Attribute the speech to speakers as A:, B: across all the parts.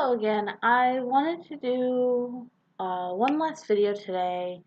A: Hello again. I wanted to do one last video today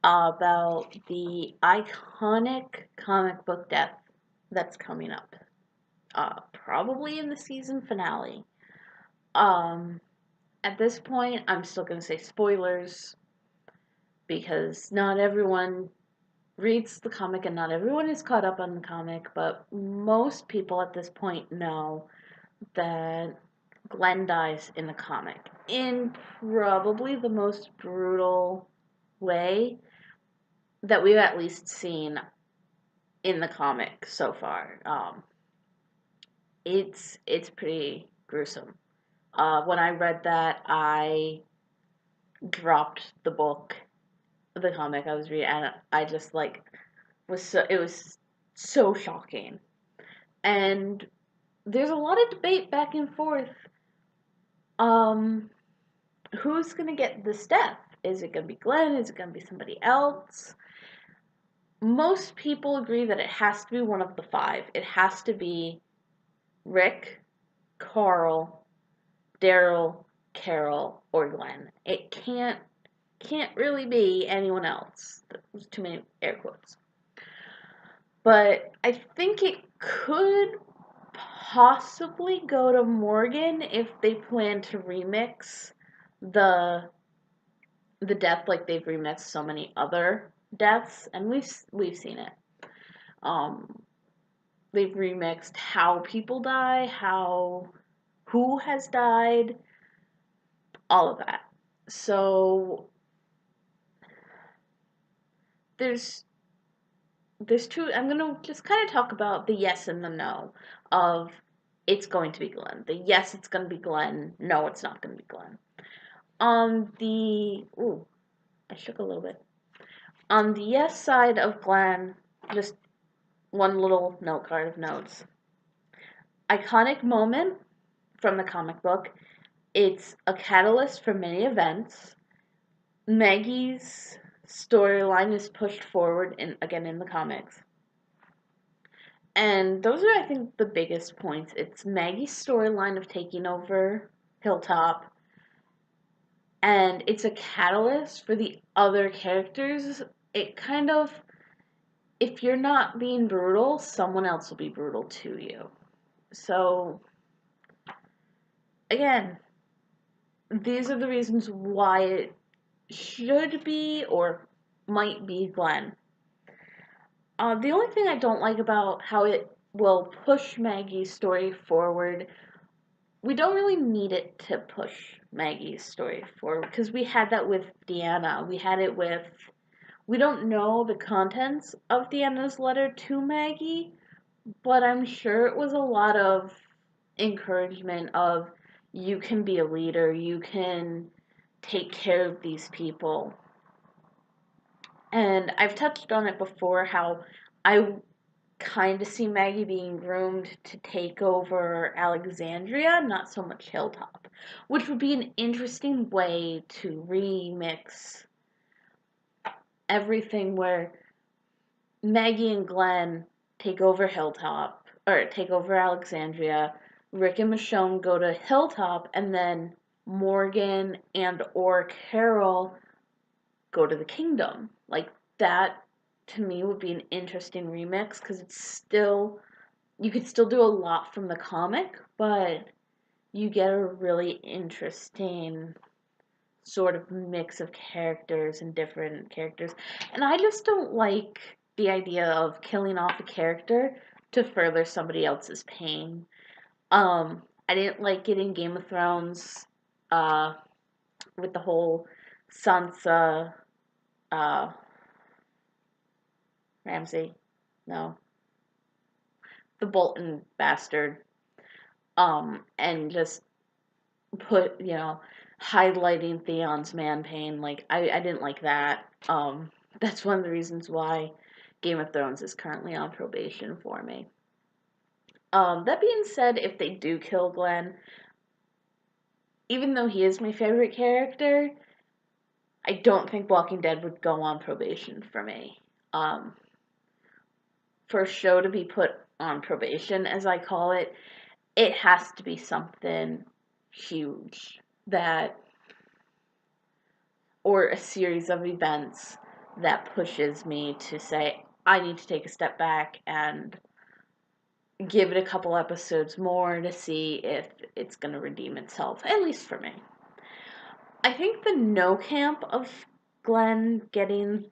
A: about the iconic comic book death that's coming up. Probably in the season finale. Um, at this point, I'm still going to say spoilers because not everyone reads the comic and not everyone is caught up on the comic, but most people at this point know that Glenn dies in the comic in probably the most brutal way that we've at least seen in the comic so far. It's pretty gruesome. When I read that, I dropped the book, the comic I was reading, and I just it was so shocking. And there's a lot of debate back and forth. Um, who's gonna get this death? Is it gonna be Glenn? Is it gonna be somebody else? Most people agree that it has to be one of the five. It has to be Rick, Carl, Daryl, Carol, or Glenn. It can't really be anyone else. There's too many air quotes. But I think it could possibly go to Morgan if they plan to remix the death like they've remixed so many other deaths, and we've seen it. Um, they've remixed how people die, who has died, all of that. So there's two. I'm gonna just kind of talk about the yes and the no of it's going to be Glenn. The yes, it's going to be Glenn. No, it's not going to be Glenn. On the I shook a little bit. On the yes side of Glenn, just one little note card of notes. Iconic moment from the comic book. It's a catalyst for many events. Maggie's storyline is pushed forward again in the comics. And those are, I think, the biggest points. It's Maggie's storyline of taking over Hilltop, and it's a catalyst for the other characters. It kind of, if you're not being brutal, someone else will be brutal to you. So, again, these are the reasons why it should be or might be Glenn. The only thing I don't like about how it will push Maggie's story forward, we don't really need it to push Maggie's story forward because we had that with Deanna. We don't know the contents of Deanna's letter to Maggie, but I'm sure it was a lot of encouragement of you can be a leader, you can take care of these people. And I've touched on it before how I kind of see Maggie being groomed to take over Alexandria, not so much Hilltop, which would be an interesting way to remix everything where Maggie and Glenn take over Hilltop, or take over Alexandria, Rick and Michonne go to Hilltop, and then Morgan and or Carol go to the Kingdom. Like, that, to me, would be an interesting remix, because you could still do a lot from the comic, but you get a really interesting sort of mix of characters and different characters. And I just don't like the idea of killing off a character to further somebody else's pain. I didn't like it in Game of Thrones, uh, with the whole Sansa, uh, Ramsay, no, the Bolton bastard, and just highlighting Theon's man pain. Like, I didn't like that. That's one of the reasons why Game of Thrones is currently on probation for me. That being said, if they do kill Glenn, even though he is my favorite character, I don't think Walking Dead would go on probation for me. For a show to be put on probation, as I call it, it has to be something huge that, or a series of events that pushes me to say, I need to take a step back and give it a couple episodes more to see if it's going to redeem itself, at least for me. I think the no camp of Glenn getting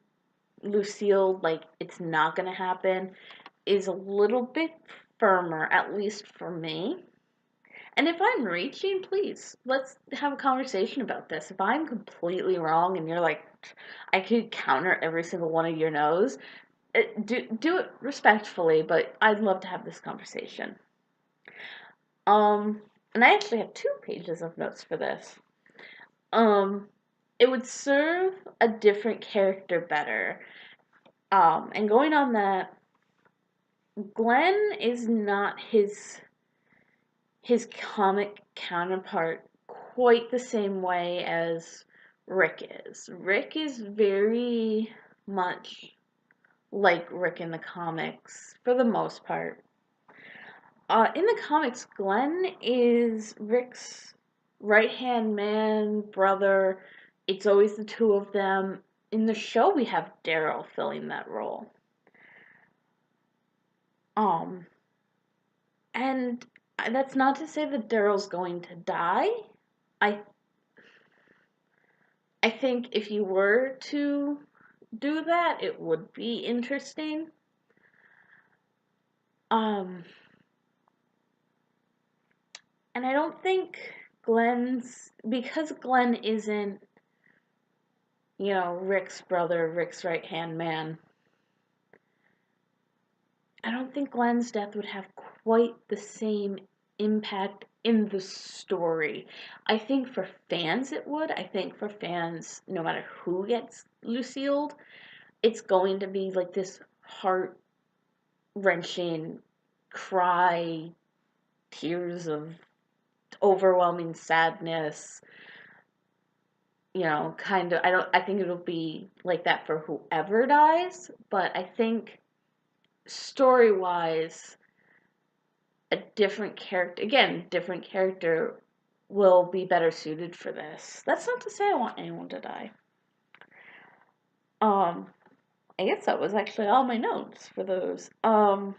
A: Lucille, like, it's not going to happen, is a little bit firmer, at least for me. And if I'm reaching, please, let's have a conversation about this. If I'm completely wrong and you're like, I could counter every single one of your no's, do it respectfully, but I'd love to have this conversation. And I actually have 2 pages of notes for this. It would serve a different character better. And going on that, Glenn is not his comic counterpart quite the same way as Rick is. Rick is very much like Rick in the comics, for the most part. In the comics, Glenn is Rick's right-hand man, brother. It's always the 2 of them. In the show, we have Daryl filling that role. And that's not to say that Daryl's going to die. I think if you were to do that, it would be interesting. And I don't think because Glenn isn't, Rick's brother, Rick's right-hand man, I don't think Glenn's death would have quite the same impact in the story. I think for fans it would. I think for fans, no matter who gets Lucille, it's going to be like this heart-wrenching cry, tears of overwhelming sadness, kind of. I think it'll be like that for whoever dies, but I think story-wise, a different character will be better suited for this. That's not to say I want anyone to die. I guess that was actually all my notes for those. But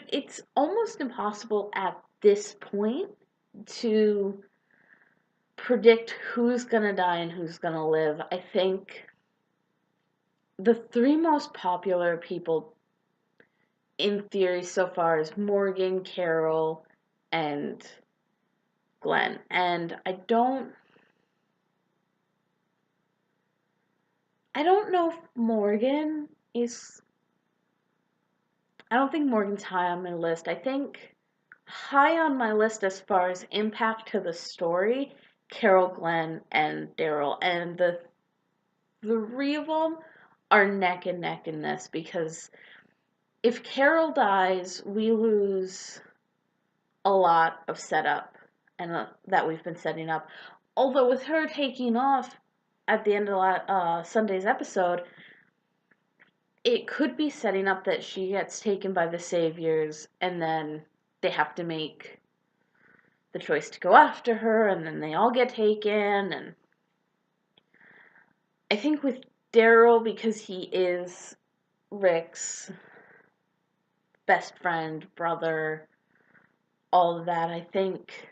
A: it's almost impossible at this point to predict who's gonna die and who's gonna live. I think the 3 most popular people in theory so far is Morgan, Carol, and Glenn. And I don't know if Morgan is. I don't think Morgan's high on my list. I think high on my list as far as impact to the story, Carol, Glenn, and Daryl. And the 3 of them are neck and neck in this, because if Carol dies, we lose a lot of setup and that we've been setting up. Although with her taking off at the end of Sunday's episode, it could be setting up that she gets taken by the Saviors, and then they have to make the choice to go after her, and then they all get taken. And I think with Daryl, because he is Rick's best friend, brother, all of that, I think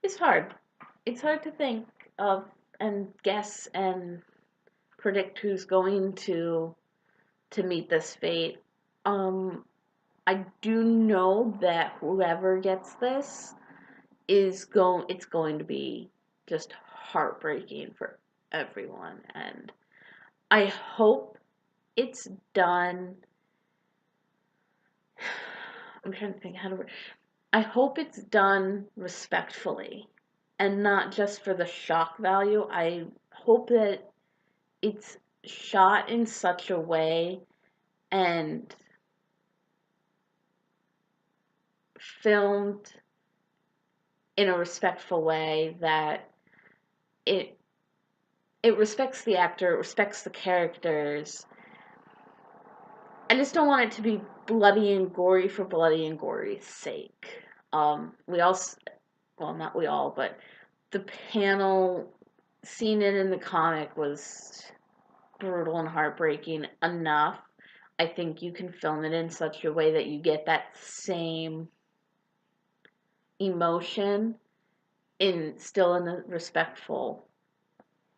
A: it's hard. It's hard to think of and guess and predict who's going to meet this fate. I do know that whoever gets this it's going to be just heartbreaking for everyone, and I hope it's done. I'm trying to think how to. I hope it's done respectfully and not just for the shock value. I hope that it's shot in such a way and filmed in a respectful way that it respects the actor, it respects the characters. I just don't want it to be bloody and gory for bloody and gory's sake. We all, well, not we all, but the panel, seeing it in the comic was brutal and heartbreaking enough. I think you can film it in such a way that you get that same emotion still in a respectful,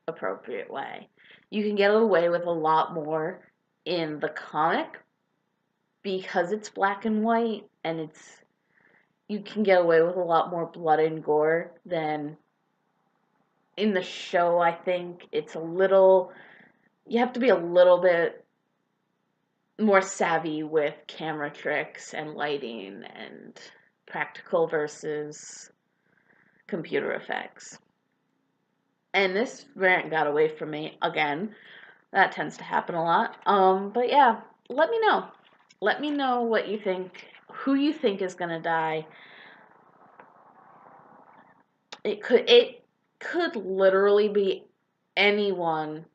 A: appropriate way. You can get away with a lot more in the comic because it's black and white, and you can get away with a lot more blood and gore than in the show. I think it's a little, you have to be a little bit more savvy with camera tricks and lighting and practical versus computer effects. And this rant got away from me again. That tends to happen a lot. But yeah, let me know. Let me know what you think, who you think is gonna die. It could literally be anyone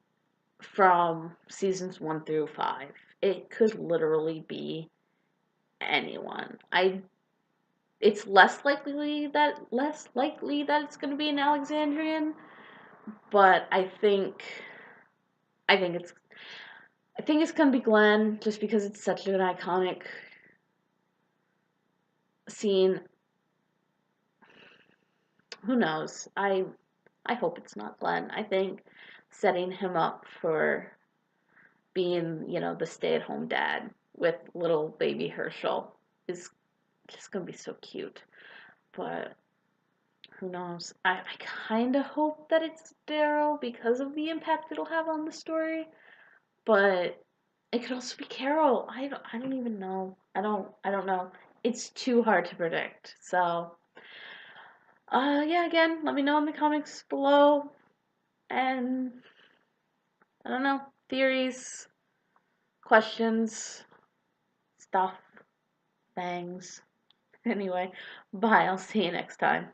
A: from seasons 1 through 5. It could literally be anyone. It's less likely that it's going to be an Alexandrian, but I think it's I think it's going to be Glenn just because it's such an iconic scene. Who knows? I hope it's not Glenn. I think setting him up for being, the stay-at-home dad with little baby Herschel is just gonna be so cute. But who knows? I kind of hope that it's Daryl because of the impact it'll have on the story. But it could also be Carol. I don't even know. I don't know. It's too hard to predict. So, yeah, again, let me know in the comments below. And I don't know, theories, questions, stuff, things. Anyway, bye. I'll see you next time.